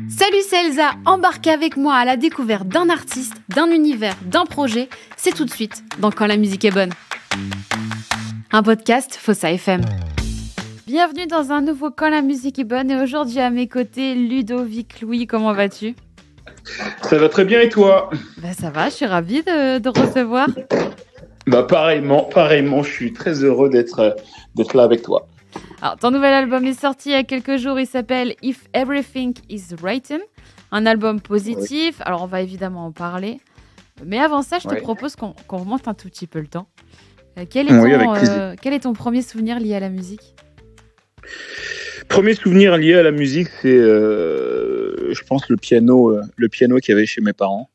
Salut, c'est Elsa, embarquez avec moi à la découverte d'un artiste, d'un univers, d'un projet. C'est tout de suite dans Quand la musique est bonne. Un podcast Fossa FM. Bienvenue dans un nouveau Quand la musique est bonne et aujourd'hui à mes côtés, Ludovic Louis, comment vas-tu ? Ça va très bien et toi ? Ça va, je suis ravie de recevoir. Pareillement, je suis très heureux d'être là avec toi. Alors, ton nouvel album est sorti il y a quelques jours, il s'appelle If Everything is Written, un album positif. Oui. Alors, on va évidemment en parler. Mais avant ça, je te propose qu'on remonte un tout petit peu le temps. Quel est ton premier souvenir lié à la musique ? Premier souvenir lié à la musique, c'est, je pense, le piano qu'il y avait chez mes parents.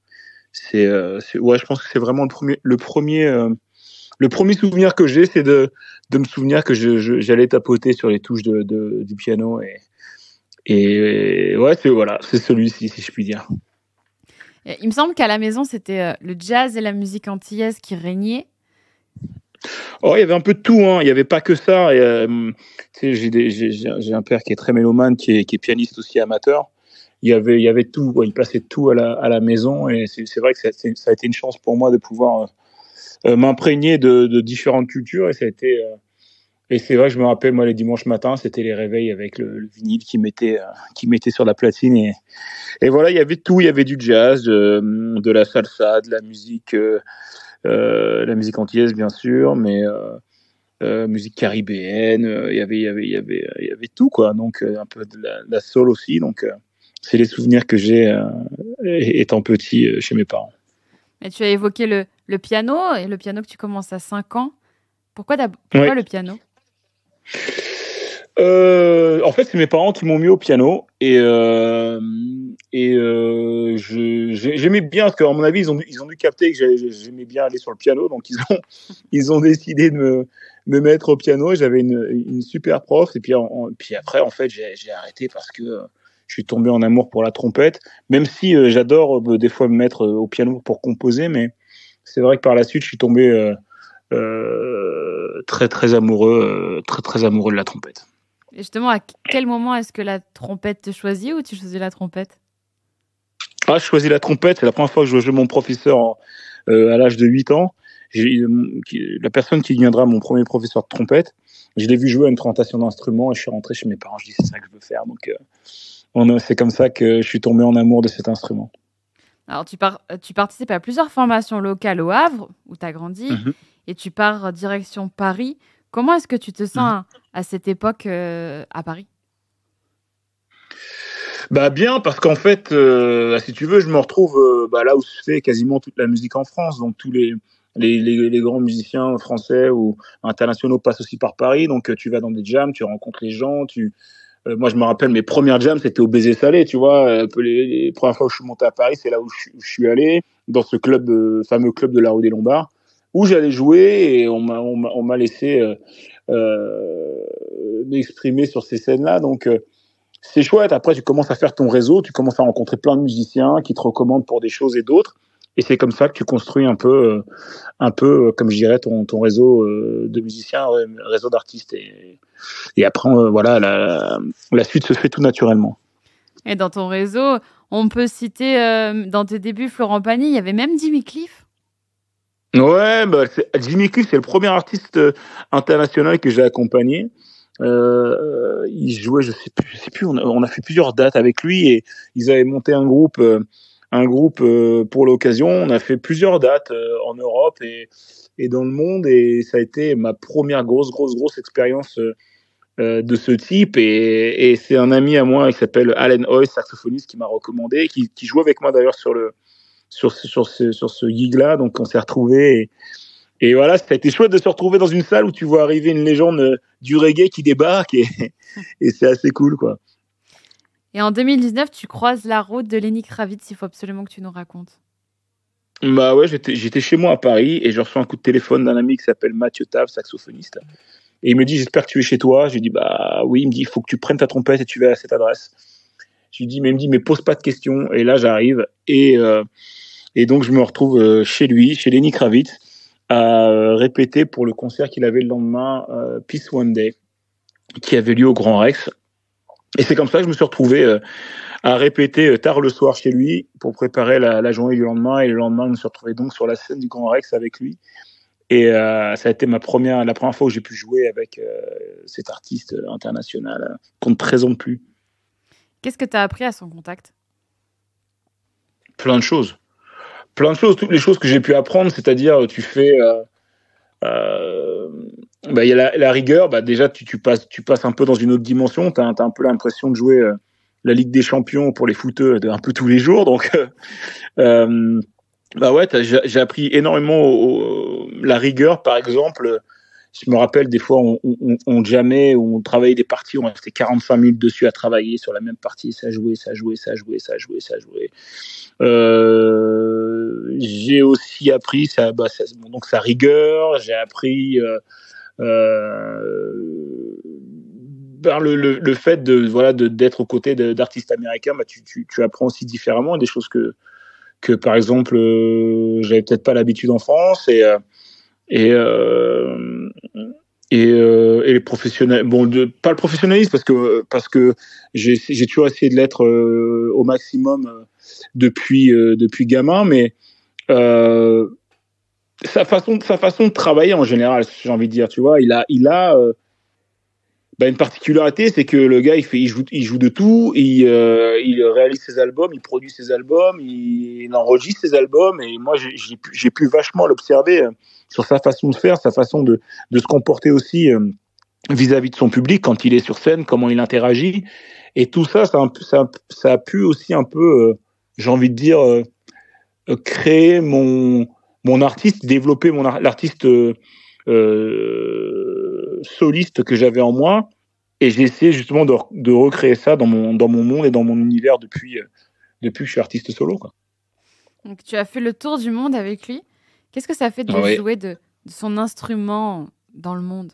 Je pense que c'est vraiment le premier souvenir que j'ai, c'est de me souvenir que j'allais tapoter sur les touches du piano et c'est celui-ci, si je puis dire. Il me semble qu'à la maison, c'était le jazz et la musique antillaise qui régnaient. Oh, il y avait un peu de tout, hein. Il n'y avait pas que ça. J'ai un père qui est très mélomane, qui est pianiste aussi amateur. Il y avait tout, il passait tout à la maison et c'est vrai que ça a été une chance pour moi de pouvoir m'imprégner de différentes cultures et ça a été et c'est vrai que je me rappelle, moi, les dimanches matins, c'était les réveils avec le vinyle qui mettait sur la platine et voilà, il y avait tout, il y avait du jazz, de la salsa, de la musique antillaise bien sûr, mais musique caribéenne, il y avait tout quoi, donc un peu de la soul aussi, donc c'est les souvenirs que j'ai étant petit chez mes parents. Et tu as évoqué le piano, et le piano que tu commences à 5 ans. Pourquoi le piano ? En fait, c'est mes parents qui m'ont mis au piano et j'aimais bien parce qu'à mon avis, ils ont dû capter que j'aimais bien aller sur le piano, donc ils ont décidé de me mettre au piano. J'avais une super prof et puis après, en fait, j'ai arrêté parce que je suis tombé en amour pour la trompette, même si j'adore des fois me mettre au piano pour composer, mais c'est vrai que par la suite, je suis tombé très amoureux de la trompette. Et justement, à quel moment est-ce que la trompette te choisit ou tu choisis la trompette ? Je choisis la trompette. C'est la première fois que je joue mon professeur à l'âge de 8 ans. La personne qui deviendra mon premier professeur de trompette, je l'ai vu jouer à une présentation d'instruments et je suis rentré chez mes parents. Je dis c'est ça que je veux faire. Donc c'est comme ça que je suis tombé en amour de cet instrument. Alors tu participes à plusieurs formations locales au Havre où tu as grandi et tu pars direction Paris. Comment est-ce que tu te sens à cette époque à Paris ? Bien, parce qu'en fait, si tu veux, je me retrouve là où se fait quasiment toute la musique en France. Donc tous les grands musiciens français ou internationaux passent aussi par Paris. Donc tu vas dans des jams, tu rencontres les gens. Moi, je me rappelle mes premières jams, c'était au Baiser Salé, tu vois. Les premières fois où je suis monté à Paris, c'est là où je suis allé, dans ce fameux club de la rue des Lombards, où j'allais jouer et on m'a laissé m'exprimer sur ces scènes-là. Donc, c'est chouette. Après, tu commences à faire ton réseau, tu commences à rencontrer plein de musiciens qui te recommandent pour des choses et d'autres. Et c'est comme ça que tu construis un peu comme je dirais, ton réseau de musiciens, réseau d'artistes. Et après, la suite se fait tout naturellement. Et dans ton réseau, on peut citer, dans tes débuts, Florent Pagny, il y avait même Jimmy Cliff. Ouais, Jimmy Cliff, c'est le premier artiste international que j'ai accompagné. Il jouait, je sais plus. On a fait plusieurs dates avec lui et ils avaient monté un groupe pour l'occasion. On a fait plusieurs dates en Europe et dans le monde et ça a été ma première grosse expérience de ce type et c'est un ami à moi qui s'appelle Allen Hoy, saxophoniste, qui m'a recommandé, qui joue avec moi d'ailleurs sur ce gig-là. Donc on s'est retrouvés et voilà, ça a été chouette de se retrouver dans une salle où tu vois arriver une légende du reggae qui débarque et c'est assez cool, quoi. Et en 2019, tu croises la route de Lenny Kravitz, il faut absolument que tu nous racontes. Ouais, j'étais chez moi à Paris et je reçois un coup de téléphone d'un ami qui s'appelle Mathieu Tav, saxophoniste. Et il me dit, j'espère que tu es chez toi. Je lui dis, oui. Il me dit, il faut que tu prennes ta trompette et tu vas à cette adresse. Je lui dis, mais il me dit, mais pose pas de questions. Et là, j'arrive et donc je me retrouve chez lui, chez Lenny Kravitz, à répéter pour le concert qu'il avait le lendemain, Peace One Day. qui avait lieu au Grand Rex. Et c'est comme ça que je me suis retrouvé à répéter tard le soir chez lui pour préparer la journée du lendemain. Et le lendemain, je me suis retrouvé donc sur la scène du Grand Rex avec lui. Et ça a été la première fois où j'ai pu jouer avec cet artiste international qu'on ne présente plus. Qu'est-ce que tu as appris à son contact ? Plein de choses. Toutes les choses que j'ai pu apprendre, c'est-à-dire tu fais... il y a la rigueur, déjà tu passes un peu dans une autre dimension, tu as un peu l'impression de jouer la Ligue des Champions pour les footeux un peu tous les jours, donc j'ai appris énormément la rigueur, par exemple. Je me rappelle des fois on jammait, on travaillait des parties, on restait 45 minutes dessus à travailler sur la même partie, ça jouait. J'ai aussi appris sa rigueur, j'ai appris le fait d'être aux côtés d'artistes américains, tu apprends aussi différemment des choses que par exemple j'avais peut-être pas l'habitude en France et les professionnels, pas le professionnalisme parce que j'ai toujours essayé de l'être au maximum depuis gamin, mais sa façon de travailler en général, j'ai envie de dire, tu vois, il a une particularité, c'est que le gars il joue de tout, il réalise ses albums, il produit ses albums, il enregistre ses albums, et moi j'ai pu vachement l'observer sur sa façon de faire, sa façon de se comporter aussi vis-à-vis de son public quand il est sur scène, comment il interagit, et tout ça a pu aussi un peu j'ai envie de dire créer mon artiste, développer l'artiste soliste que j'avais en moi, et j'ai essayé justement de recréer ça dans mon monde et dans mon univers depuis que je suis artiste solo, quoi. Donc tu as fait le tour du monde avec lui. Qu'est-ce que ça fait de jouer de son instrument dans le monde ?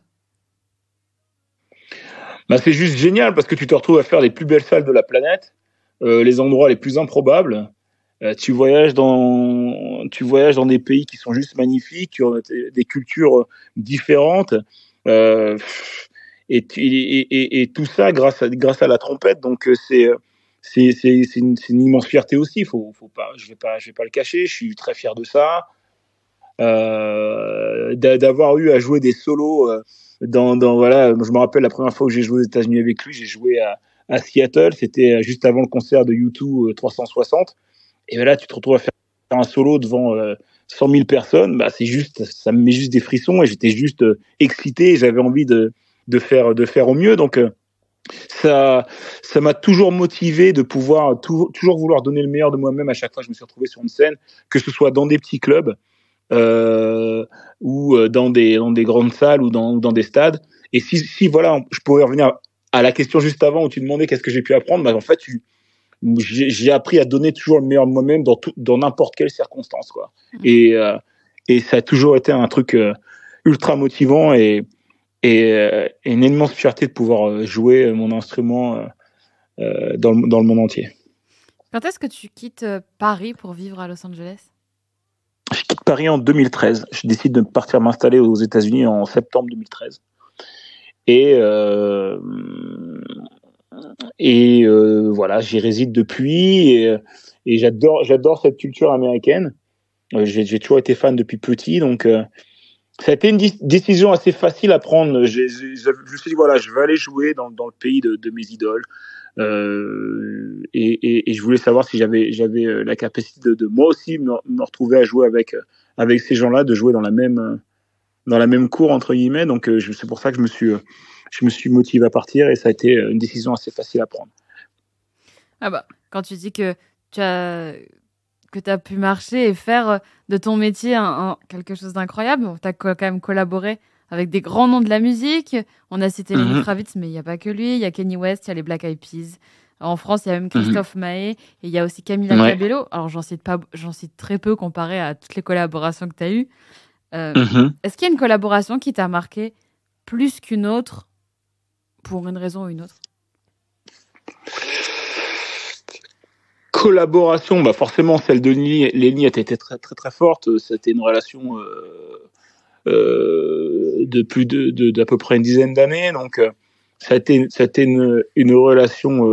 C'est juste génial parce que tu te retrouves à faire les plus belles salles de la planète, les endroits les plus improbables. Tu voyages dans des pays qui sont juste magnifiques, qui ont des cultures différentes, et tout ça grâce à la trompette. Donc c'est une immense fierté aussi. Je vais pas le cacher. Je suis très fier de ça. D'avoir eu à jouer des solos je me rappelle la première fois où j'ai joué aux États-Unis avec lui, j'ai joué à Seattle. C'était juste avant le concert de U2 360. Et là, tu te retrouves à faire un solo devant 100 000 personnes. Ça me met juste des frissons, et j'étais juste excité. Et j'avais envie de faire au mieux. Donc, ça m'a toujours motivé de pouvoir toujours vouloir donner le meilleur de moi-même à chaque fois que je me suis retrouvé sur une scène, que ce soit dans des petits clubs ou dans des grandes salles ou dans des stades. Et si je pourrais revenir à la question juste avant où tu demandais qu'est-ce que j'ai pu apprendre, en fait, j'ai appris à donner toujours le meilleur de moi-même dans n'importe quelle circonstance, quoi. Et ça a toujours été un truc ultra motivant et une immense fierté de pouvoir jouer mon instrument dans le monde entier. Quand est-ce que tu quittes Paris pour vivre à Los Angeles ? Je quitte Paris en 2013. Je décide de partir m'installer aux États-Unis en septembre 2013. Voilà, j'y réside depuis et j'adore cette culture américaine. J'ai toujours été fan depuis petit, donc ça a été une décision assez facile à prendre. Je me suis dit, voilà, je vais aller jouer dans le pays de mes idoles. Et je voulais savoir si j'avais la capacité de moi aussi me retrouver à jouer avec ces gens-là, de jouer dans la même cour, entre guillemets. Donc c'est pour ça que je me suis motivé à partir, et ça a été une décision assez facile à prendre. Quand tu dis que tu as pu marcher et faire de ton métier quelque chose d'incroyable, tu as quand même collaboré avec des grands noms de la musique. On a cité Lenny Kravitz, mais il n'y a pas que lui. Il y a Kanye West, il y a les Black Eyed Peas. En France, il y a même Christophe Maé, et il y a aussi Camila Cabello. Alors, j'en cite très peu comparé à toutes les collaborations que tu as eues. Est-ce qu'il y a une collaboration qui t'a marqué plus qu'une autre, pour une raison ou une autre ? Collaboration, forcément, celle de Lenny a été très, très, très forte. C'était une relation de plus d'à peu près une dizaine d'années. Donc, ça a été une relation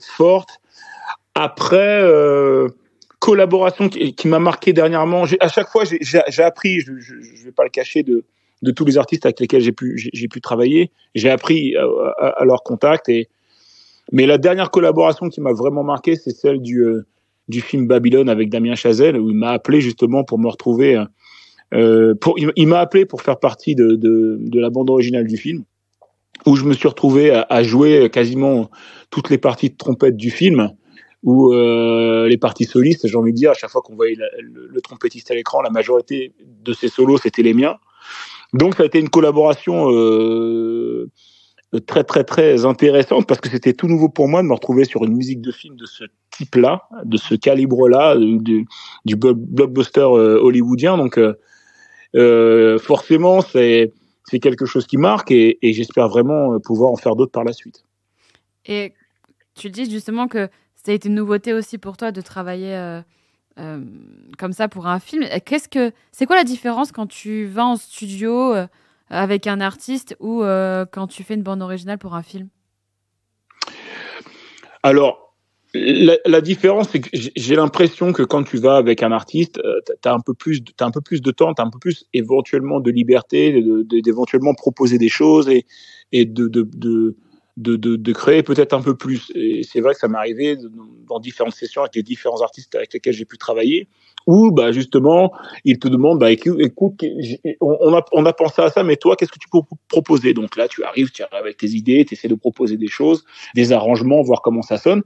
forte. Après, collaboration qui m'a marqué dernièrement. À chaque fois, j'ai appris. Je vais pas le cacher de tous les artistes avec lesquels j'ai pu travailler. J'ai appris à leur contact. Mais la dernière collaboration qui m'a vraiment marqué, c'est celle du film Babylone avec Damien Chazelle, où il m'a appelé justement pour me retrouver. Il m'a appelé pour faire partie de la bande originale du film, où je me suis retrouvé à jouer quasiment toutes les parties de trompette du film, ou les parties solistes. J'ai envie de dire, à chaque fois qu'on voyait le trompettiste à l'écran, la majorité de ses solos, c'était les miens. Donc ça a été une collaboration très très très intéressante, parce que c'était tout nouveau pour moi de me retrouver sur une musique de film de ce type-là, de ce calibre-là, du blockbuster hollywoodien. Donc forcément, c'est quelque chose qui marque, et j'espère vraiment pouvoir en faire d'autres par la suite. Et tu dis justement que ça a été une nouveauté aussi pour toi de travailler comme ça pour un film. C'est quoi la différence quand tu vas en studio avec un artiste ou quand tu fais une bande originale pour un film? Alors, la différence, c'est que j'ai l'impression que quand tu vas avec un artiste, t'as un peu plus de temps, t'as un peu plus éventuellement de liberté, d'éventuellement proposer des choses, et de créer peut-être un peu plus. Et c'est vrai que ça m'est arrivé dans différentes sessions avec les différents artistes avec lesquels j'ai pu travailler, où bah justement ils te demandent, bah écoute, on a pensé à ça, mais toi qu'est-ce que tu peux proposer? Donc là tu arrives avec tes idées, tu essaies de proposer des choses, des arrangements, voir comment ça sonne.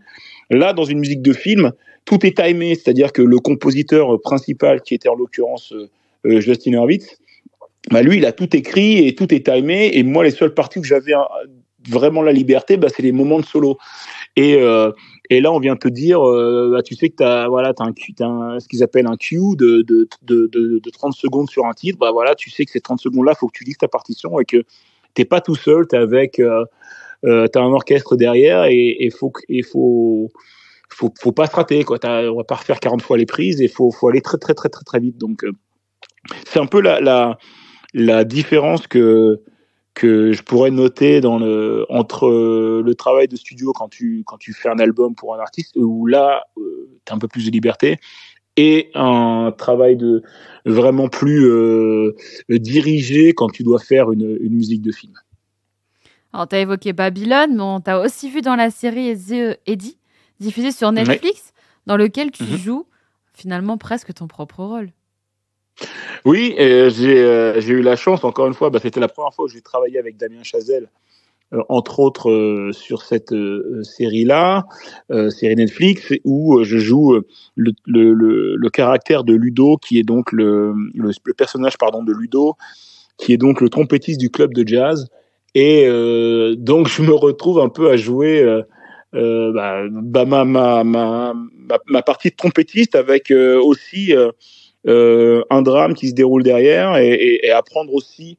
Là, dans une musique de film, tout est timé, c'est-à-dire que le compositeur principal, qui était en l'occurrence Justin Hurwitz, bah lui il a tout écrit et tout est timé, et moi les seules parties où j'avais vraiment la liberté, bah, c'est les moments de solo. Et là, on vient te dire, bah, tu sais que t'as ce qu'ils appellent un cue de 30 secondes sur un titre. Bah, voilà, tu sais que ces 30 secondes-là, il faut que tu lises ta partition, et que t'es pas tout seul, t'as un orchestre derrière, et faut pas se rater, quoi. On va pas refaire 40 fois les prises, et faut aller très, très, très, très, très vite. Donc, c'est un peu la différence que je pourrais noter entre le travail de studio quand tu fais un album pour un artiste, où là tu as un peu plus de liberté, et un travail de vraiment plus dirigé quand tu dois faire une musique de film. Alors, tu as évoqué Babylone, mais on t'a aussi vu dans la série The Eddie, diffusée sur Netflix, dans lequel tu joues finalement presque ton propre rôle. Oui, j'ai eu la chance, encore une fois, c'était la première fois où j'ai travaillé avec Damien Chazelle, entre autres sur cette série-là, série Netflix, où je joue le caractère de Ludo, qui est donc le personnage de Ludo, qui est donc le trompettiste du club de jazz. Et donc je me retrouve un peu à jouer ma partie de trompettiste, avec aussi un drame qui se déroule derrière, et apprendre aussi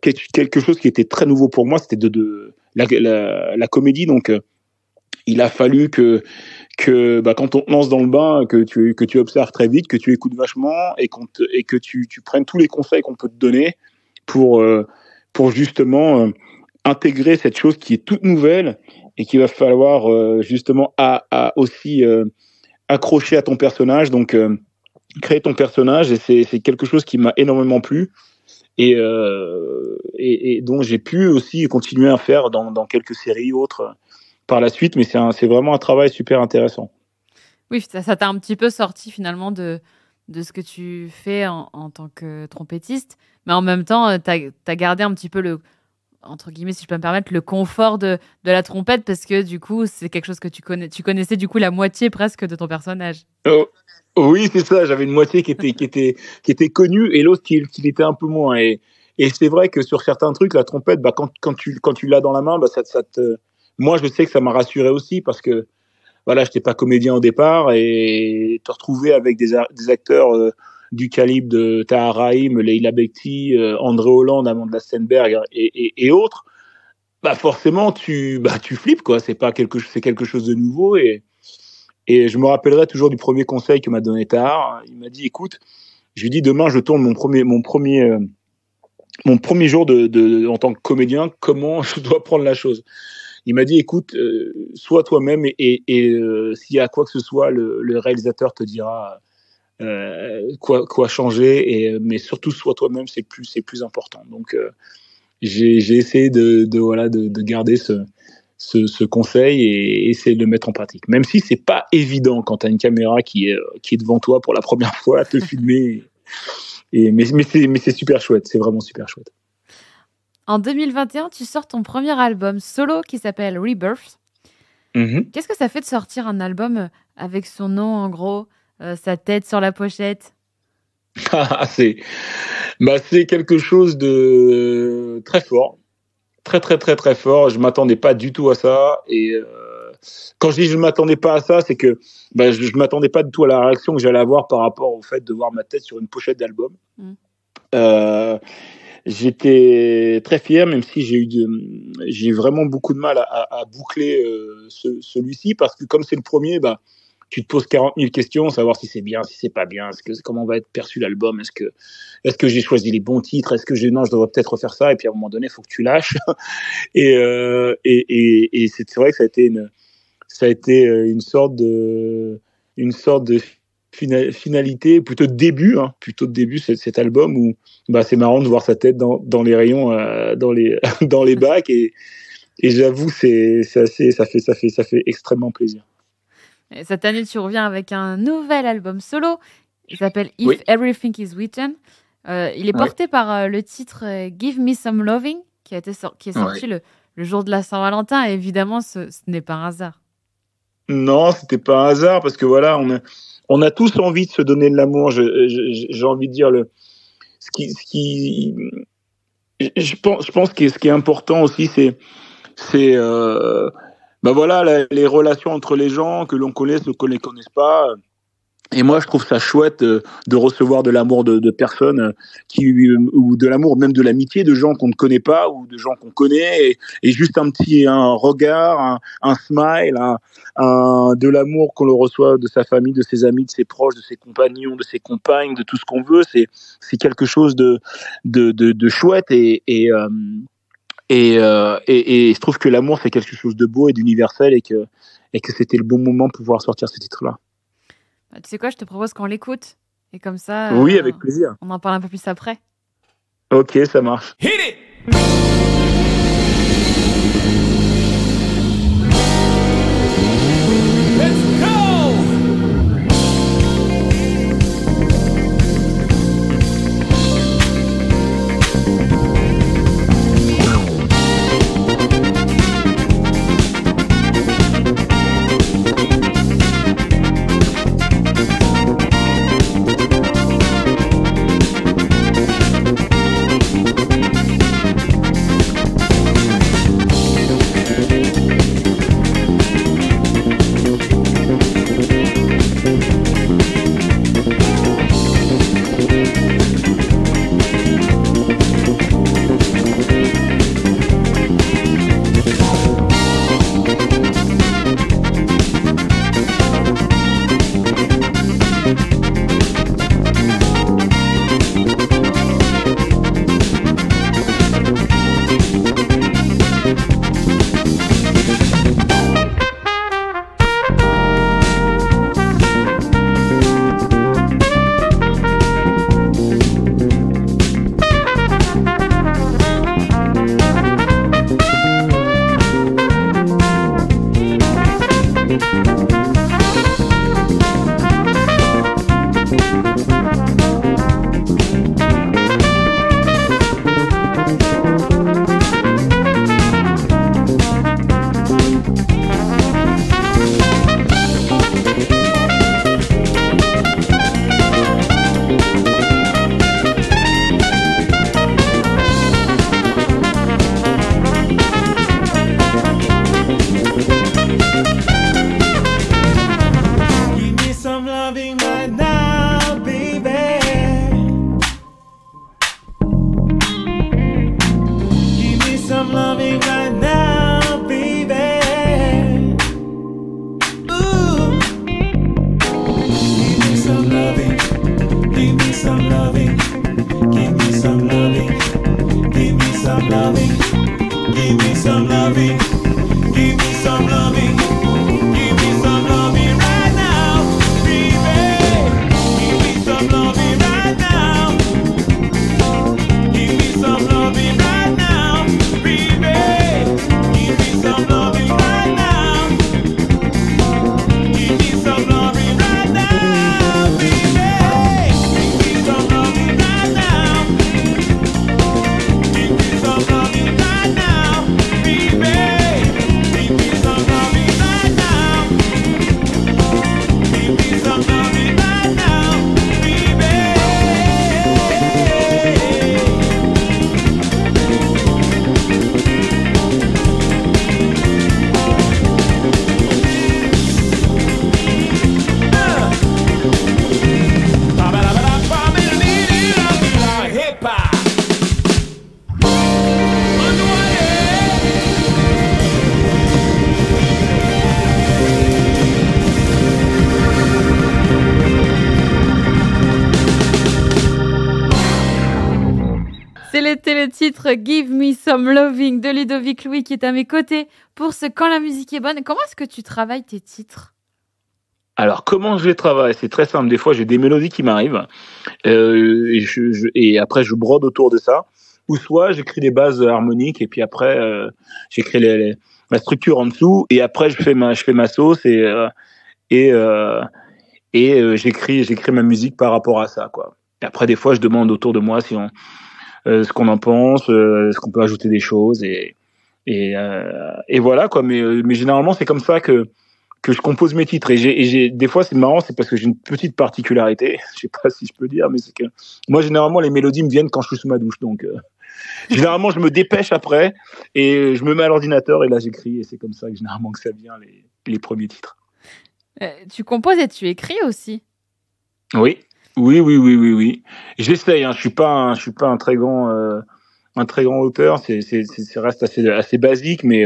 quelque chose qui était très nouveau pour moi, c'était la comédie. Donc il a fallu que quand on te lance dans le bain, que tu observes très vite, que tu écoutes vachement, et que tu prennes tous les conseils qu'on peut te donner pour justement intégrer cette chose qui est toute nouvelle, et qu'il va falloir justement aussi accrocher à ton personnage. Donc créer ton personnage, et c'est quelque chose qui m'a énormément plu, et donc j'ai pu aussi continuer à faire dans quelques séries autres par la suite, mais c'est vraiment un travail super intéressant. Oui, ça t'a un petit peu sorti finalement de ce que tu fais en tant que trompettiste, mais en même temps, t'as gardé un petit peu entre guillemets, si je peux me permettre, le confort de la trompette, parce que du coup, c'est quelque chose que tu connaissais du coup la moitié presque de ton personnage. Oui, c'est ça. J'avais une moitié qui était connue, et l'autre qui l'était un peu moins. Et c'est vrai que sur certains trucs, la trompette, quand tu l'as dans la main, moi, je sais que ça m'a rassuré aussi, parce que voilà, j'étais pas comédien au départ, et te retrouver avec des acteurs du calibre de Tahar Rahim, Leila Bekti, André Holland, Amanda Stenberg et autres, forcément tu flippes, quoi. C'est quelque chose de nouveau, et je me rappellerai toujours du premier conseil que m'a donné Tahar. Il m'a dit, écoute, je lui dis, demain je tourne mon premier mon premier jour en tant que comédien, comment je dois prendre la chose. Il m'a dit, écoute, sois toi-même et s'il y a quoi que ce soit, le réalisateur te dira quoi changer, mais surtout sois toi-même, c'est plus important. Donc j'ai essayé de garder ce conseil et essayer de le mettre en pratique. Même si c'est pas évident quand tu as une caméra qui est devant toi pour la première fois à te filmer. Mais c'est super chouette, c'est vraiment super chouette. En 2021, tu sors ton premier album solo qui s'appelle Rebirth. Mm-hmm. Qu'est-ce que ça fait de sortir un album avec son nom en gros, sa tête sur la pochette? C'est quelque chose de très fort. Très, très, très, très fort. Je m'attendais pas du tout à ça. Et quand je dis je m'attendais pas à ça, c'est que je m'attendais pas du tout à la réaction que j'allais avoir par rapport au fait de voir ma tête sur une pochette d'album. J'étais très fier, même si j'ai vraiment beaucoup de mal à boucler celui-ci, parce que comme c'est le premier, tu te poses 40 000 questions, savoir si c'est bien, si c'est pas bien, comment va être perçu l'album, est-ce que j'ai choisi les bons titres, je devrais peut-être refaire ça, et puis à un moment donné, il faut que tu lâches. et c'est vrai que ça a été une sorte de finalité, plutôt de début, cet album où c'est marrant de voir sa tête dans les rayons, dans les bacs, et j'avoue, ça fait extrêmement plaisir. Et cette année, tu reviens avec un nouvel album solo. Il s'appelle If Everything Is Written. Il est porté par le titre Give Me Some Loving, qui est sorti le jour de la Saint-Valentin. Et évidemment, ce n'est pas un hasard. Non, c'était pas un hasard, parce que voilà, on a tous envie de se donner de l'amour. J'ai envie de dire je pense que ce qui est important aussi, c'est les relations entre les gens, que l'on connaisse ou qu'on ne les connaisse pas. Et moi, je trouve ça chouette de recevoir de l'amour de personnes ou de l'amour, même de l'amitié, de gens qu'on ne connaît pas ou de gens qu'on connaît, et juste un regard, un smile, de l'amour qu'on le reçoit de sa famille, de ses amis, de ses proches, de ses compagnons, de ses compagnes, de tout ce qu'on veut. C'est quelque chose de chouette, et je trouve que l'amour, c'est quelque chose de beau et d'universel, et que c'était le bon moment pour pouvoir sortir ce titre-là. Tu sais quoi, je te propose qu'on l'écoute. Et comme ça, oui, avec plaisir. On en parle un peu plus après. Ok, ça marche. Hit it! le titre Give Me Some Loving de Ludovic Louis qui est à mes côtés pour ce Quand la musique est bonne. Comment est-ce que tu travailles tes titres ? Alors, comment je les travaille ? C'est très simple. Des fois, j'ai des mélodies qui m'arrivent et après, je brode autour de ça. Ou soit, j'écris des bases harmoniques et puis après, j'écris la structure en dessous et après, je fais ma sauce et j'écris ma musique par rapport à ça, quoi. Et après, des fois, je demande autour de moi ce qu'on en pense, est-ce qu'on peut ajouter des choses et voilà, quoi. Mais généralement, c'est comme ça que je compose mes titres. Et j'ai des fois, c'est marrant, c'est parce que j'ai une petite particularité. Je sais pas si je peux dire, mais c'est que moi, généralement, les mélodies me viennent quand je suis sous ma douche. Donc, généralement, je me dépêche après et je me mets à l'ordinateur et là, j'écris. Et c'est comme ça que généralement que ça vient les premiers titres. Tu composes et tu écris aussi. Oui. J'essaye. Je suis pas un très grand auteur. Ça reste assez basique, mais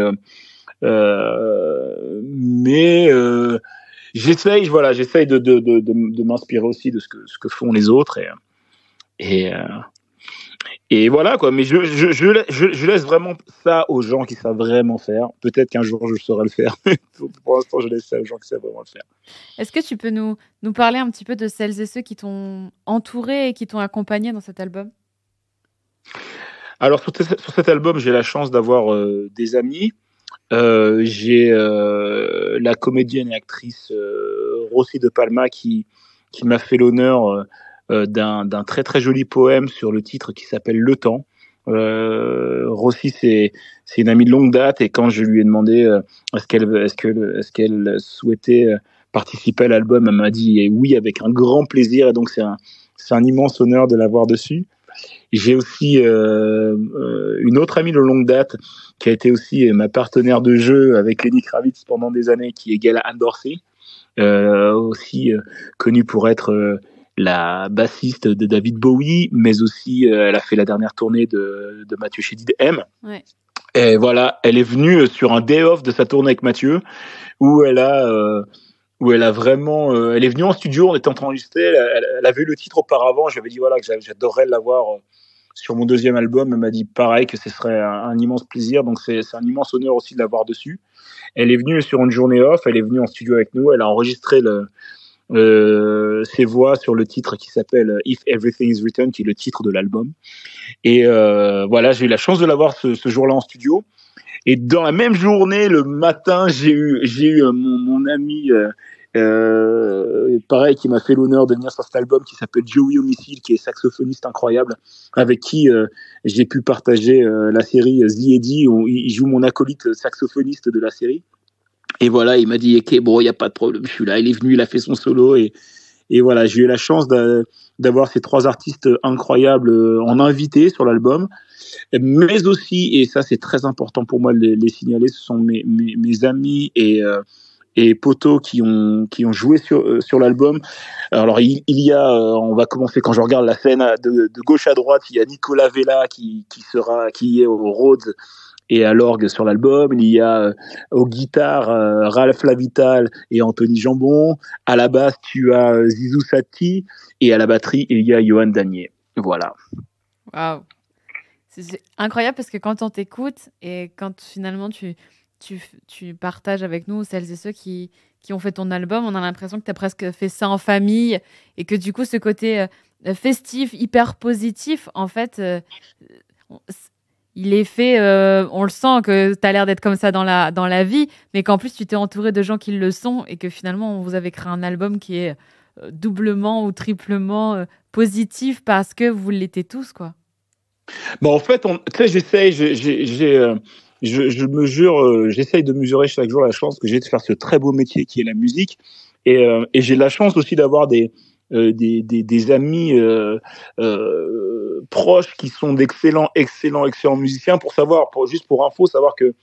j'essaye de m'inspirer aussi de ce que font les autres et voilà, quoi. Mais je laisse vraiment ça aux gens qui savent vraiment faire. Peut-être qu'un jour je saurai le faire. Pour l'instant, je laisse ça aux gens qui savent vraiment le faire. Est-ce que tu peux nous parler un petit peu de celles et ceux qui t'ont entouré et qui t'ont accompagné dans cet album ? Alors sur cet album, j'ai la chance d'avoir des amis. J'ai la comédienne et actrice Rossi de Palma qui m'a fait l'honneur d'un très très joli poème sur le titre qui s'appelle Le Temps. Rossi, c'est une amie de longue date et quand je lui ai demandé est-ce qu'elle souhaitait participer à l'album, elle m'a dit oui avec un grand plaisir et donc c'est un immense honneur de l'avoir dessus. J'ai aussi une autre amie de longue date qui a été aussi ma partenaire de jeu avec Lenny Kravitz pendant des années, qui est Gala Anne Dorsey, aussi connue pour être la bassiste de David Bowie, mais aussi elle a fait la dernière tournée de Mathieu Chédid M. Ouais. Et voilà, elle est venue sur un day off de sa tournée avec Mathieu, où elle a vraiment, elle est venue en studio, on était en train d'enregistrer, elle avait eu le titre auparavant, j'avais dit voilà que j'adorerais l'avoir sur mon deuxième album. Elle m'a dit pareil que ce serait un immense plaisir, donc c'est un immense honneur aussi de l'avoir dessus. Elle est venue sur une journée off, elle est venue en studio avec nous, elle a enregistré ses voix sur le titre qui s'appelle If Everything is Written, qui est le titre de l'album. Et voilà, j'ai eu la chance de l'avoir ce jour-là en studio. Et dans la même journée, le matin, j'ai eu mon ami pareil, qui m'a fait l'honneur de venir sur cet album, qui s'appelle Joey Homicide, qui est saxophoniste incroyable, avec qui j'ai pu partager la série The Eddie, où il joue mon acolyte saxophoniste de la série. Et voilà, il m'a dit ok, bon, il n'y a pas de problème, je suis là. Il est venu, il a fait son solo et voilà, j'ai eu la chance d'avoir ces trois artistes incroyables en invité sur l'album, mais aussi, et ça c'est très important pour moi de les signaler, ce sont mes amis et potos qui ont joué sur l'album. Alors il y a, on va commencer quand je regarde la scène de gauche à droite, il y a Nicolas Vella qui est au Rhodes et à l'orgue sur l'album. Il y a aux guitares Ralph Lavital et Anthony Jambon. À la basse, tu as Zizou Sati et à la batterie, il y a Johan Danier. Voilà. Waouh. C'est incroyable parce que quand on t'écoute et quand finalement tu partages avec nous celles et ceux qui ont fait ton album, on a l'impression que tu as presque fait ça en famille et que du coup ce côté festif, hyper positif, en fait, il est fait, on le sent que tu as l'air d'être comme ça dans la vie, mais qu'en plus tu t'es entouré de gens qui le sont et que finalement vous avez créé un album qui est doublement ou triplement positif parce que vous l'étiez tous, quoi. Bon, en fait, tu sais, j'essaye de mesurer chaque jour la chance que j'ai de faire ce très beau métier qui est la musique, et j'ai la chance aussi d'avoir des amis proches qui sont d'excellents musiciens. Juste pour info, savoir que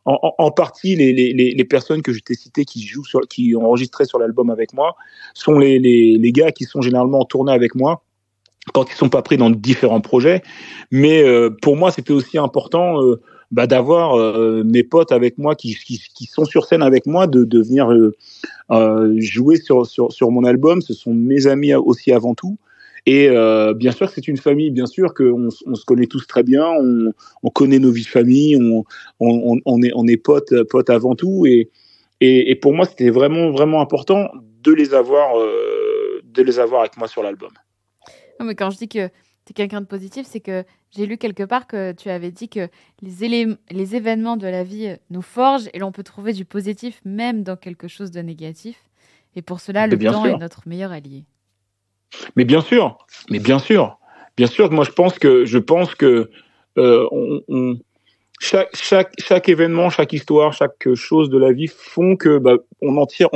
en partie les personnes que je t'ai citées qui ont enregistré sur l'album avec moi sont les gars qui sont généralement en tournée avec moi quand ils sont pas pris dans différents projets. Mais pour moi, c'était aussi important d'avoir mes potes avec moi qui sont sur scène avec moi, de venir jouer sur mon album. Ce sont mes amis aussi avant tout. Et bien sûr que c'est une famille, bien sûr qu'on on se connaît tous très bien, on connaît nos vies de famille, on est potes avant tout. Et pour moi, c'était vraiment, vraiment important de les avoir avec moi sur l'album. Non, mais quand je dis que tu es quelqu'un de positif, c'est que j'ai lu quelque part que tu avais dit que les événements de la vie nous forgent et l'on peut trouver du positif même dans quelque chose de négatif. Et pour cela, le temps est notre meilleur allié. Mais bien sûr, bien sûr. Moi, je pense que chaque événement, chaque histoire, chaque chose de la vie font que on en tire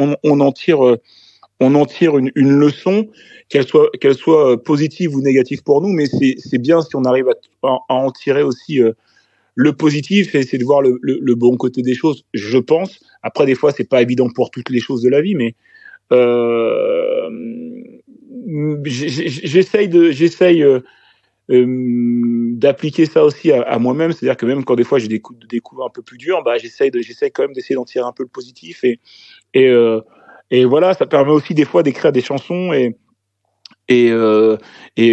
une leçon, qu'elle soit positive ou négative pour nous. Mais c'est bien si on arrive à en tirer aussi le positif et c'est de voir le bon côté des choses. Je pense. Après, des fois, c'est pas évident pour toutes les choses de la vie, mais j'essaye d'appliquer ça aussi à moi-même, c'est-à-dire que même quand des fois j'ai des coups un peu plus durs, j'essaye quand même d'essayer d'en tirer un peu le positif et voilà, ça permet aussi des fois d'écrire des chansons et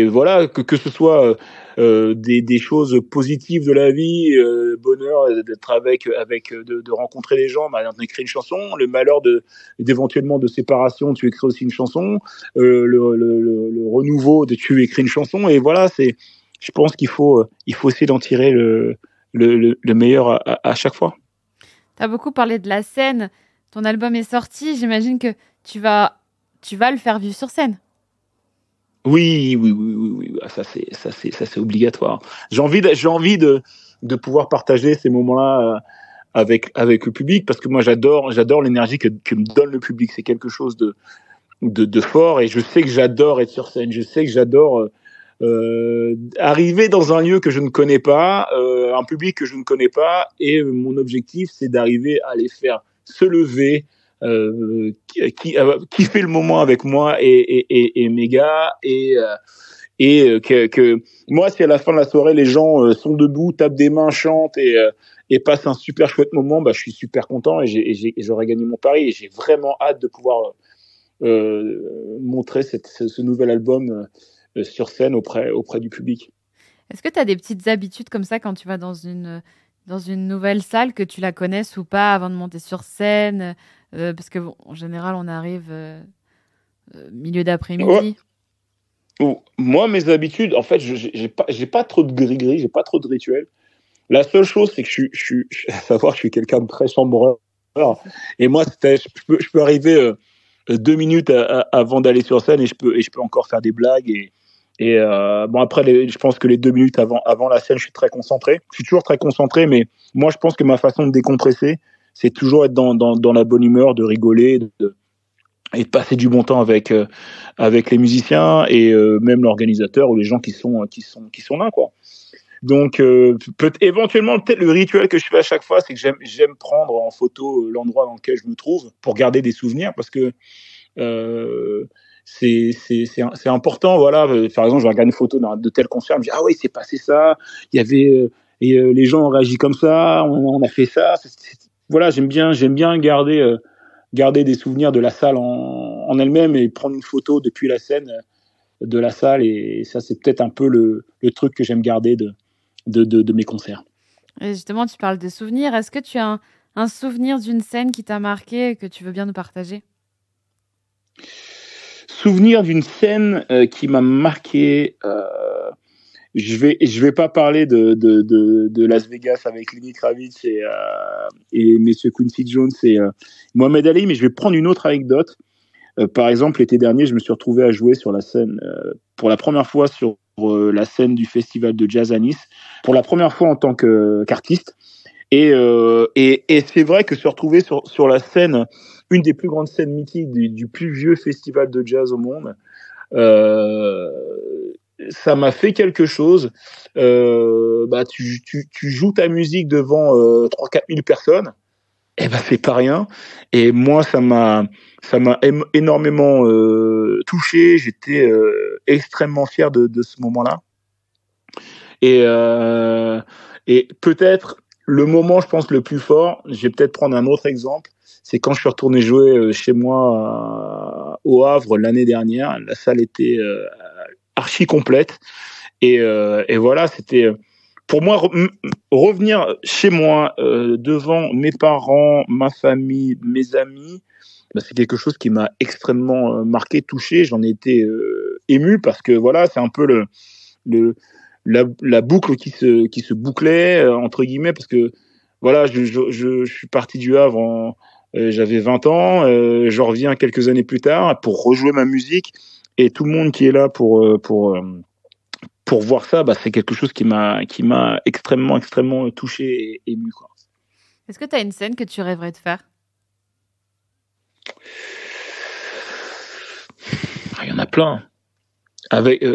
voilà que ce soit des choses positives de la vie, bonheur d'être de rencontrer des gens, on écrit une chanson, le malheur d'éventuellement de séparation, tu écris aussi une chanson, le renouveau de tu écris une chanson et voilà, je pense qu'il faut essayer d'en tirer le meilleur à chaque fois. Tu as beaucoup parlé de la scène, ton album est sorti, j'imagine que tu vas le faire vivre sur scène. Oui, ça c'est obligatoire. J'ai envie de pouvoir partager ces moments-là avec le public parce que moi j'adore l'énergie que me donne le public. C'est quelque chose de fort et je sais que j'adore être sur scène. Je sais que j'adore arriver dans un lieu que je ne connais pas, un public que je ne connais pas et mon objectif c'est d'arriver à les faire se lever. Qui fait le moment avec moi et mes gars et que moi si à la fin de la soirée les gens sont debout, tapent des mains, chantent et passent un super chouette moment, je suis super content et j'aurais gagné mon pari et j'ai vraiment hâte de pouvoir montrer ce nouvel album sur scène auprès du public. Est-ce que tu as des petites habitudes comme ça quand tu vas dans une nouvelle salle, que tu la connaisses ou pas, avant de monter sur scène, parce que en général on arrive milieu d'après-midi. Moi, mes habitudes, en fait, j'ai pas trop de gris-gris, j'ai pas trop de rituels. La seule chose, c'est que je suis quelqu'un de très chambreur. Et moi, je peux arriver 2 minutes avant d'aller sur scène et je peux encore faire des blagues après, je pense que les 2 minutes avant la scène, je suis très concentré. Je suis toujours très concentré, mais moi, je pense que ma façon de décompresser, c'est toujours être dans la bonne humeur, de rigoler, et de passer du bon temps avec les musiciens et même l'organisateur ou les gens qui sont là, quoi. Donc, éventuellement, peut-être le rituel que je fais à chaque fois, c'est que j'aime prendre en photo l'endroit dans lequel je me trouve pour garder des souvenirs, parce que c'est important, voilà. Par exemple, je regarde une photo de tel concert, je me dis, ah oui, c'est passé ça, il y avait les gens ont réagi comme ça, on a fait ça. Voilà, j'aime bien garder des souvenirs de la salle en elle-même et prendre une photo depuis la scène de la salle, et ça, c'est peut-être un peu le truc que j'aime garder de mes concerts. Et justement, tu parles de souvenirs. Est-ce que tu as un souvenir d'une scène qui t'a marqué et que tu veux bien nous partager ? Souvenir d'une scène qui m'a marqué. Je vais pas parler de Las Vegas avec Lenny Kravitz et Messieurs Quincy Jones et Mohamed Ali, mais je vais prendre une autre anecdote. Par exemple, l'été dernier, je me suis retrouvé à jouer sur la scène pour la première fois sur la scène du festival de jazz à Nice, pour la première fois en tant qu'artiste. Et c'est vrai que se retrouver sur la scène, une des plus grandes scènes mythiques du plus vieux festival de jazz au monde, ça m'a fait quelque chose. Tu joues ta musique devant 3-4 000 personnes, et c'est pas rien. Et moi, ça m'a énormément touché. J'étais extrêmement fier de ce moment-là. Et peut-être le moment, je pense, le plus fort, je vais peut-être prendre un autre exemple, c'est quand je suis retourné jouer chez moi au Havre l'année dernière. La salle était archi complète. Et voilà, c'était pour moi revenir chez moi devant mes parents, ma famille, mes amis. Bah, c'est quelque chose qui m'a extrêmement marqué, touché. J'en ai été ému parce que voilà, c'est un peu la boucle qui se bouclait entre guillemets, parce que voilà, je suis parti du Havre j'avais 20 ans, je reviens quelques années plus tard pour rejouer ma musique, et tout le monde qui est là pour voir ça, bah, c'est quelque chose qui m'a extrêmement touché et ému, quoi. Est-ce que tu as une scène que tu rêverais de faire? Il y en a plein. Avec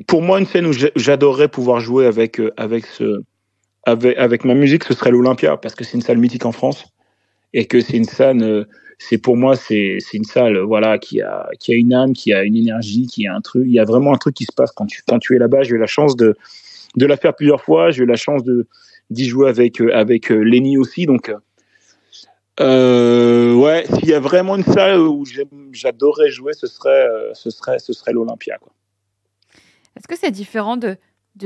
pour moi, une scène où j'adorerais pouvoir jouer avec ma musique, ce serait l'Olympia, parce que c'est une salle mythique en France, et que c'est une scène, pour moi, c'est une salle, voilà, qui a une âme, qui a une énergie, qui a un truc. Il y a vraiment un truc qui se passe quand tu es là-bas. J'ai eu la chance de la faire plusieurs fois. J'ai eu la chance d'y jouer avec Lenny aussi. Donc, ouais, s'il y a vraiment une salle où j'adorerais jouer, ce serait l'Olympia, quoi. Est-ce que c'est différent de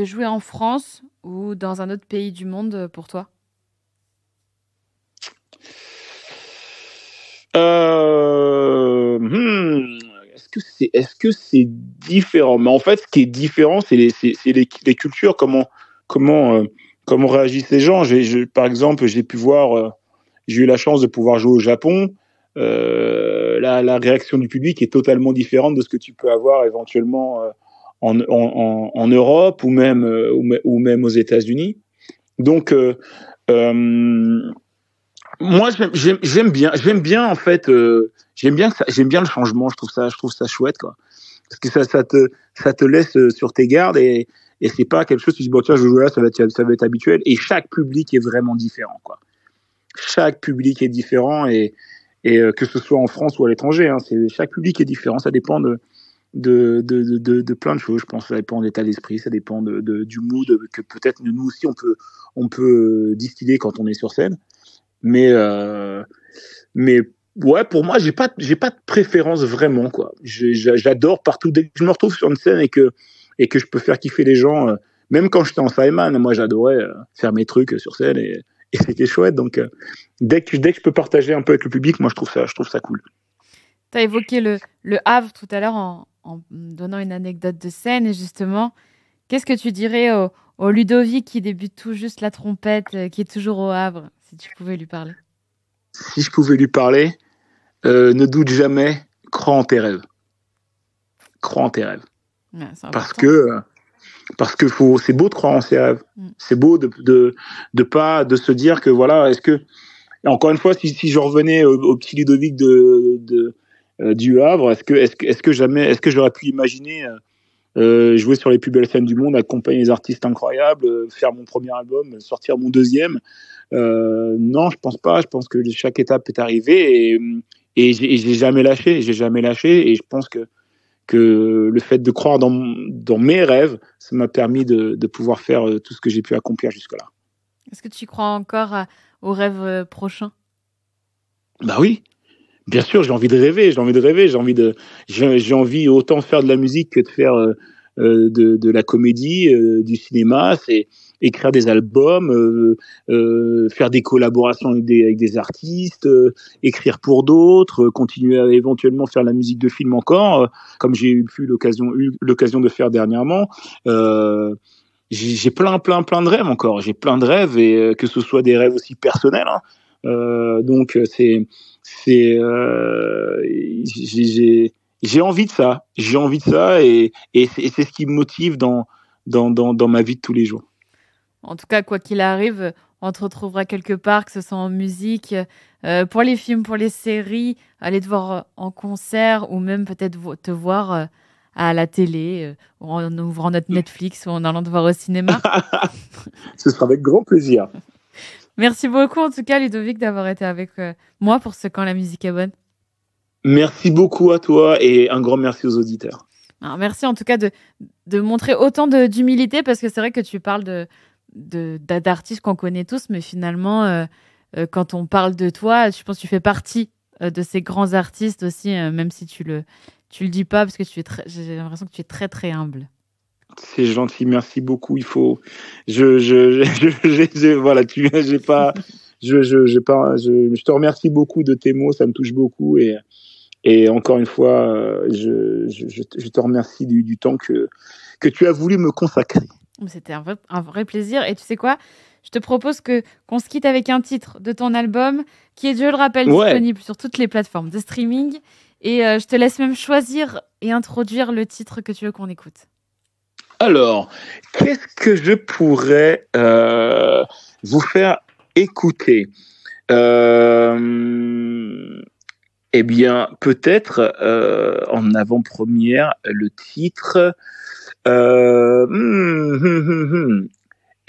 jouer en France ou dans un autre pays du monde pour toi? Est-ce que c'est différent? Mais en fait, ce qui est différent, c'est les cultures, comment réagissent les gens. Par exemple, j'ai eu la chance de pouvoir jouer au Japon. La réaction du public est totalement différente de ce que tu peux avoir éventuellement en Europe ou même aux États-Unis. Donc, moi, j'aime bien en fait. J'aime bien le changement. Je trouve ça chouette, quoi. Parce que ça te laisse sur tes gardes, et c'est pas quelque chose. Tu dis bon, tiens, je joue là, ça va être habituel. Et chaque public est vraiment différent, quoi. Chaque public est différent, et que ce soit en France ou à l'étranger, hein, chaque public est différent. Ça dépend de plein de choses. Je pense que ça dépend de l'état d'esprit, ça dépend du mood que peut-être nous aussi on peut distiller quand on est sur scène. Mais ouais, pour moi, j'ai pas de préférence vraiment, quoi. J'adore partout. Dès que je me retrouve sur une scène et que je peux faire kiffer les gens, même quand j'étais en Simon, moi j'adorais faire mes trucs sur scène, et c'était chouette. Donc dès que je peux partager un peu avec le public, moi je trouve ça cool. Tu as évoqué le Havre tout à l'heure en donnant une anecdote de scène, et justement, qu'est-ce que tu dirais au Ludovic qui débute tout juste la trompette, qui est toujours au Havre, si tu pouvais lui parler? Si je pouvais lui parler, ne doute jamais, crois en tes rêves. Crois en tes rêves. Ouais, parce que c'est beau de croire en ses rêves. C'est beau de se dire que voilà, est-ce que, et encore une fois, si je revenais au petit Ludovic du Havre, est-ce que j'aurais pu imaginer jouer sur les plus belles scènes du monde, accompagner des artistes incroyables, faire mon premier album, sortir mon deuxième? Non, je pense pas. Je pense que chaque étape est arrivée, et j'ai jamais lâché. Et je pense que le fait de croire dans mes rêves, ça m'a permis de pouvoir faire tout ce que j'ai pu accomplir jusque-là. Est-ce que tu crois encore aux rêves prochains? Bah oui, bien sûr, j'ai envie de rêver. J'ai envie autant de faire de la musique que de faire de la comédie, du cinéma. C'est écrire des albums, faire des collaborations avec des artistes, écrire pour d'autres, continuer à éventuellement faire la musique de film encore, comme j'ai eu l'occasion de faire dernièrement. J'ai plein de rêves encore. J'ai plein de rêves, et que ce soit des rêves aussi personnels, hein. Donc j'ai envie de ça. Et c'est ce qui me motive dans ma vie de tous les jours. En tout cas, quoi qu'il arrive, on te retrouvera quelque part, que ce soit en musique, pour les films, pour les séries, aller te voir en concert, ou même peut-être te voir à la télé, en ouvrant notre Netflix, ou en allant te voir au cinéma. Ce sera avec grand plaisir. Merci beaucoup, en tout cas, Ludovic, d'avoir été avec moi pour ce Quand la musique est bonne. Merci beaucoup à toi, et un grand merci aux auditeurs. Alors, merci en tout cas de montrer autant d'humilité, parce que c'est vrai que tu parles d'artistes qu'on connaît tous, mais finalement, quand on parle de toi, je pense que tu fais partie de ces grands artistes aussi, même si tu tu le dis pas parce que j'ai l'impression que tu es très très humble. C'est gentil, merci beaucoup. Il faut, voilà, je te remercie beaucoup de tes mots, ça me touche beaucoup et encore une fois, je te remercie du temps que tu as voulu me consacrer. C'était un vrai plaisir. Et tu sais quoi? Je te propose qu'on se quitte avec un titre de ton album qui est, je le rappelle, disponible sur toutes les plateformes de streaming. Et je te laisse même choisir et introduire le titre que tu veux qu'on écoute. Alors, qu'est-ce que je pourrais vous faire écouter? Eh bien, peut-être en avant-première, le titre.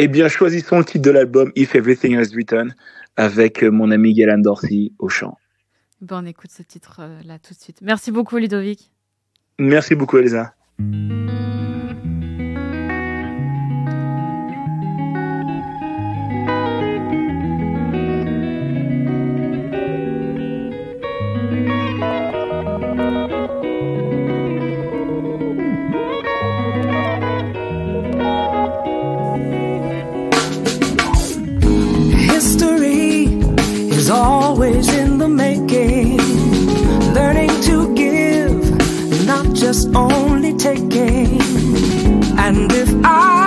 Eh bien, choisissons le titre de l'album If Everything Has Written avec mon ami Galan Dorsey au chant. Bon, on écoute ce titre-là tout de suite. Merci beaucoup, Ludovic. Merci beaucoup, Elsa. Always in the making, learning to give, not just only taking. And if I